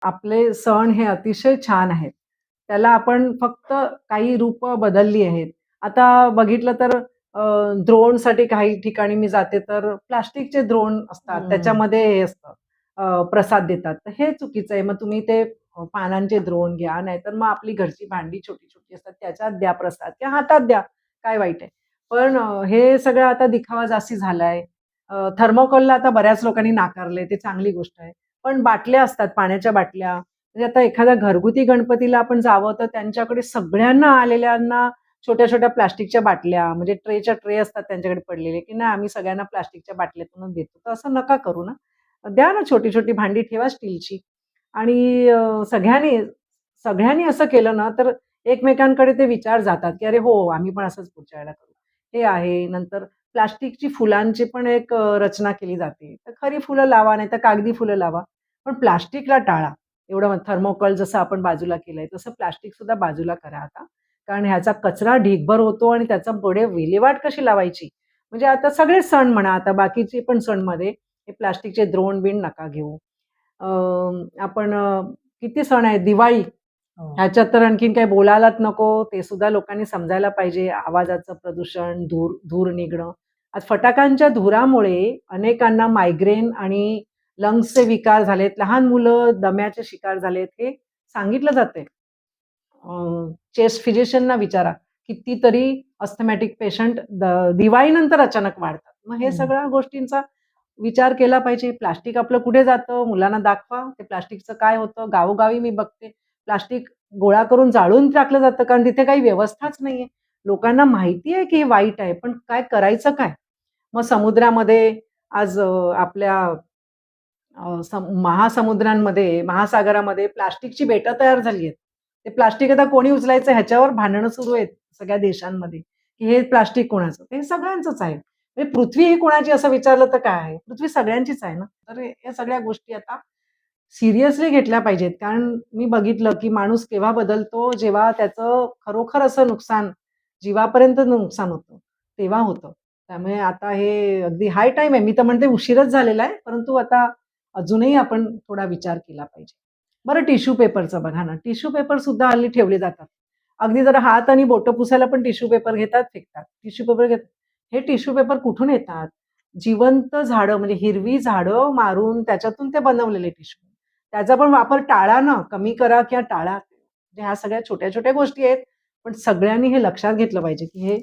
आपले सण हे अतिशय छान आहेत. त्याला आपण फक्त काही रूपं बदलली आहेत. आता बघितलं तर द्रोणसाठी काही ठिकाणी मी जाते तर प्लास्टिकचे द्रोण असतात. हं. त्याच्यामध्ये हे असतं प्रसाद देतात. तर हे चुकीचं आहे. मग तुम्ही ते पानांचे द्रोण घ्या, नाहीतर मग आपली घरची भांडी छोटी-छोटी असतात त्याच्यात द्या प्रसाद किंवा हातात द्या. काय वाईट आहे? पण हे सगळं आता दिखावा जास्ती झालाय. थर्मोकोलला आता बऱ्याच लोकांनी नाकारलंय. ते चांगली गोष्ट आहे. पण बाटल्या असतात, पाण्याच्या बाटल्या. म्हणजे आता एखाद्या घरगुती गणपतीला आपण जावं, तर त्यांच्याकडे सगळ्यांना आलेल्यांना छोट्या-छोट्या प्लास्टिकच्या बाटल्या, म्हणजे ट्रेच्या ट्रे असतात त्यांच्याकडे पडलेले, की नाही आम्ही सगळ्यांना प्लास्टिकच्या बाटलीतूनच देतो. तर असं नका करू ना. द्या ना छोटी-छोटी भांडी ठेवा स्टीलची आणि सगळ्यांनी सगळ्यांनी असं केलं ना, तर एकमेकांकडे ते विचार जातात, की "अरे हो, आम्ही पण असंच पुढच्या वेळेला करू." हे आहे. नंतर प्लास्टिकची फुलांची पण एक रचना केली जाते. तर खरी फुलं लावा, नाहीतर कागदी फुलं लावा. पण प्लास्टिकला टाळा. एवढं थर्मोकॉल जसं आपण बाजूला केलंय, तसं प्लास्टिक सुद्धा बाजूला करा आता. कारण ह्याचा कचरा ढीगभर होतो आणि त्याचा पुढे विल्हेवाट कशी लावायची? म्हणजे आता सगळेच सण म्हणा, आता बाकीचे पण सणमध्ये हे प्लास्टिकचे द्रोण-बिन नका घेऊ. अ, आपण किती सण आहेत, दिवाळी हो. ह्याच्यात तर आणखीन काही बोलायलाच नको. ते सुद्धा लोकांनी समजायला पाहिजे. आवाजाचं प्रदूषण, धूर निघणं. आज फटाक्यांच्या धुरामुळे अनेकांना मायग्रेन आणि लंग्सचे विकार झालेत. लहान मुलं दम्याचे शिकार झालेत. हे सांगितलं जातंय. चेस्ट फिजिशियनना विचारा. कितीतरी अस्थमॅटिक पेशंट दिवाळीनंतर अचानक वाढतात. मग हे हं. सगळ्या गोष्टींचा विचार केला पाहिजे. प्लास्टिक आपलं कुठे जातं? मुलांना दाखवा. ते प्लास्टिकचं काय होतं? गावोगावी मी बघते प्लास्टिक गोळा करून जाळून टाकलं जातं, कारण तिथे काही व्यवस्थाच नाहीये. लोकांना माहिती आहे की हे वाईट आहे, पण काय करायचं काय? मग समुद्रामध्ये आज आपल्या महासमुद्रांमध्ये, महासागरामध्ये प्लास्टिकची बेटं तयार झाली आहेत. ते प्लास्टिक आता कोणी उचलायचं ह्याच्यावर भांडणं सुरू आहेत सगळ्या देशांमध्ये, की हे प्लास्टिक कोणाचं? ते सगळ्यांचंच आहे. म्हणजे पृथ्वी ही कोणाची असं विचारलं तर काय आहे? पृथ्वी सगळ्यांचीच आहे ना. तर या सगळ्या गोष्टी आता सिरियसली घेतल्या पाहिजेत. कारण मी बघितलं, की माणूस केव्हा बदलतो, जेव्हा त्याचं खरोखर असं नुकसान, जीवापर्यंत नुकसान होतं, तेव्हा होतं. त्यामुळे आता हे अगदी हाय टाईम आहे. मी तर म्हणते उशीरच झालेला आहे. परंतु आता अजूनही आपण थोडा विचार केला पाहिजे. बरं टिश्यू पेपरचं बघा ना, टिश्यू पेपर सुद्धा हल्ली ठेवले जातात. अगदी जरा हात आणि बोटं पुसायला पण टिश्यू पेपर घेतात, फेकतात. टिश्यू पेपर घेतात. हे टिश्यू पेपर कुठून येतात? जिवंत झाडं म्हणजे हिरवी झाडं मारून त्याच्यातून ते बनवलेले टिश्यू. त्याचा पण वापर टाळा ना, कमी करा किंवा टाळा. म्हणजे ह्या सगळ्या छोट्या-छोट्या गोष्टी आहेत. पण सगळ्यांनी हे लक्षात घेतलं पाहिजे, की हे